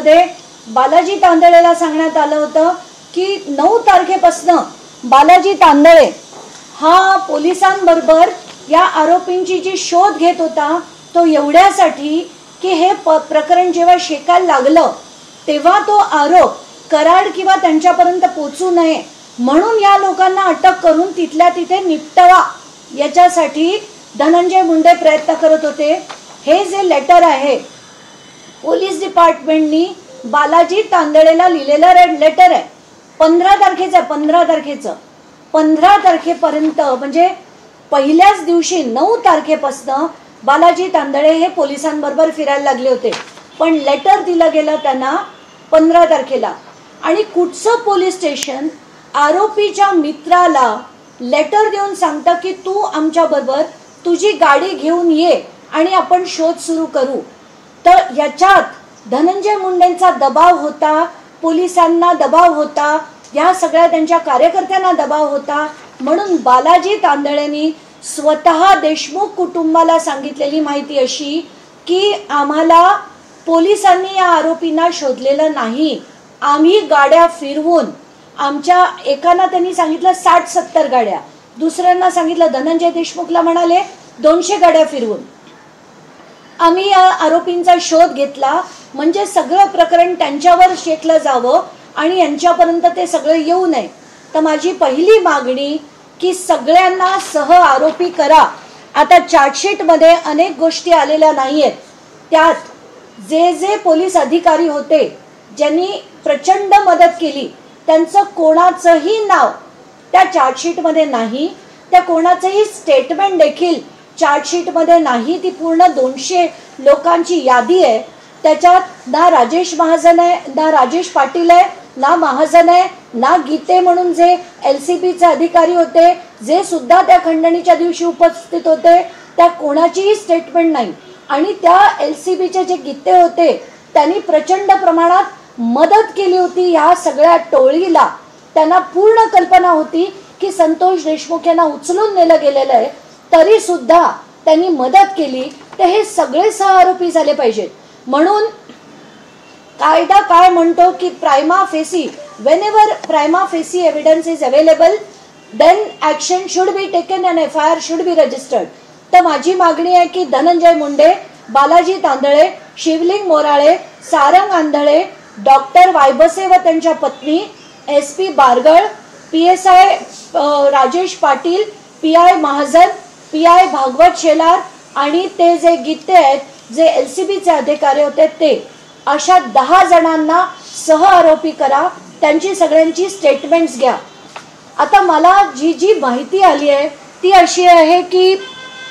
मध्ये बालाजी तांदळेला सांगण्यात आलं होतं की 9 तारखेपासून बालाजी तांदळे हा पोलिसांबरोबर या आरोपींची जी शोध घेत होता तो एवढ्यासाठी की हे प्रकरण जेव्हा शेकायला लागलं तेव्हा तो आरोप कराड किंवा त्यांच्यापर्यंत पोहोचू नये म्हणून या लोकांना अटक करून तिथल्या तिथे निपटवा याच्यासाठी धनंजय मुंडे प्रयत्न करत होते। हे जे लेटर आहे पोलीस डिपार्टमेंटनी बालाजी तांदळेला लिहिलेलं लेटर आहे 15 तारखेचं 15 तारखेपर्यंत म्हणजे पहिल्याच दिवशी 9 तारखेपासून बालाजी तांदळे हे पोलिसांबरोबर फिरायला लागले होते पण लेटर दिलं गेलं त्यांना 15 तारखेला आणि कुठचं पोलीस स्टेशन आरोपीच्या मित्राला लेटर देऊन सांगतं की तू आमच्या बरोबर तुझी गाडी घेऊन ये आणि आपण शोध सुरू करू। तर याच्यात धनंजय मुंडेंचा दबाव होता, पोलिसांना दबाव होता, या सगळ्या त्यांच्या कार्यकर्त्यांना दबाव होता म्हणून बालाजी तांदळेंनी स्वतः देशमुख कुटुंबाला सांगितलेली माहिती अशी की आम्हाला पोलिसांनी या आरोपींना शोधलेलं नाही, आम्ही गाड्या फिरवून आमच्या एकांना त्यांनी सांगितलं 60-70 गाड्या, दुसऱ्यांना सांगितलं धनंजय देशमुखला म्हणाले 200 गाड्या फिरवून आम्ही या आरोपींचा शोध घेतला म्हणजे सगळं प्रकरण त्यांच्यावर शेकलं जावं आणि यांच्यापर्यंत ते सगळं येऊ नये। तर माझी पहिली मागणी की सगळ्यांना सह आरोपी करा। आता चार्जशीट मध्ये अनेक गोष्टी आलेल्या नाहीयेत, त्यात जे पोलीस अधिकारी होते ज्यांनी प्रचंड मदत केली त्यांचं कोणाचंही नाव त्या चार्जशीट मध्ये नाही, त्या कोणाचंही स्टेटमेंट देखील चार्जशीट मध्ये नाही। ती पूर्ण 200 लोकांची यादी आहे, त्याच्यात ना राजेश महाजन आहे, ना राजेश पाटील आहे, ना महाजन आहे, ना गीते म्हणून जे LCBचे अधिकारी होते जे सुद्धा त्या खंडणीच्या दिवशी उपस्थित होते त्या कोणाचीही स्टेटमेंट नाही। आणि त्या LCBचे जे गीते होते त्यांनी प्रचंड प्रमाणात मदत केली होती या सगळ्या टोळीला, त्यांना पूर्ण कल्पना होती की संतोष देशमुख यांना उचलून नेलं गेलेलं आहे तरी सुद्धा त्यांनी मदत केली। तर हे सगळे सह आरोपी झाले पाहिजेत म्हणून कायदा काय म्हणतो की prima facie whenever prima facie evidence is available then action should be taken and FIR should be registered। तर माझी मागणी आहे की धनंजय मुंडे, बालाजी तांदळे, शिवलिंग मोराळे, सारंग आंधळे, डॉक्टर वायबसे व त्यांच्या पत्नी, SP Bargal, PSI Rajesh Patil, PI Mahajan, PI Bhagwat Shelar आणि ते जे गीते आहेत जे LCBचे अधिकारी होते ते अशा 10 जणांना सह आरोपी करा, त्यांची सगळ्यांची स्टेटमेंट्स घ्या। आता मला जी माहिती आली आहे ती अशी आहे की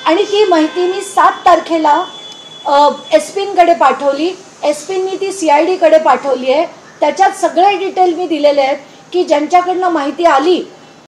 आणि ती माहिती मी 7 तारखेला SPंकडे पाठवली, SPंनी ती CID कडे पाठवली आहे, त्याच्यात सगळे डिटेल मी दिलेले आहेत की ज्यांच्याकडनं माहिती आली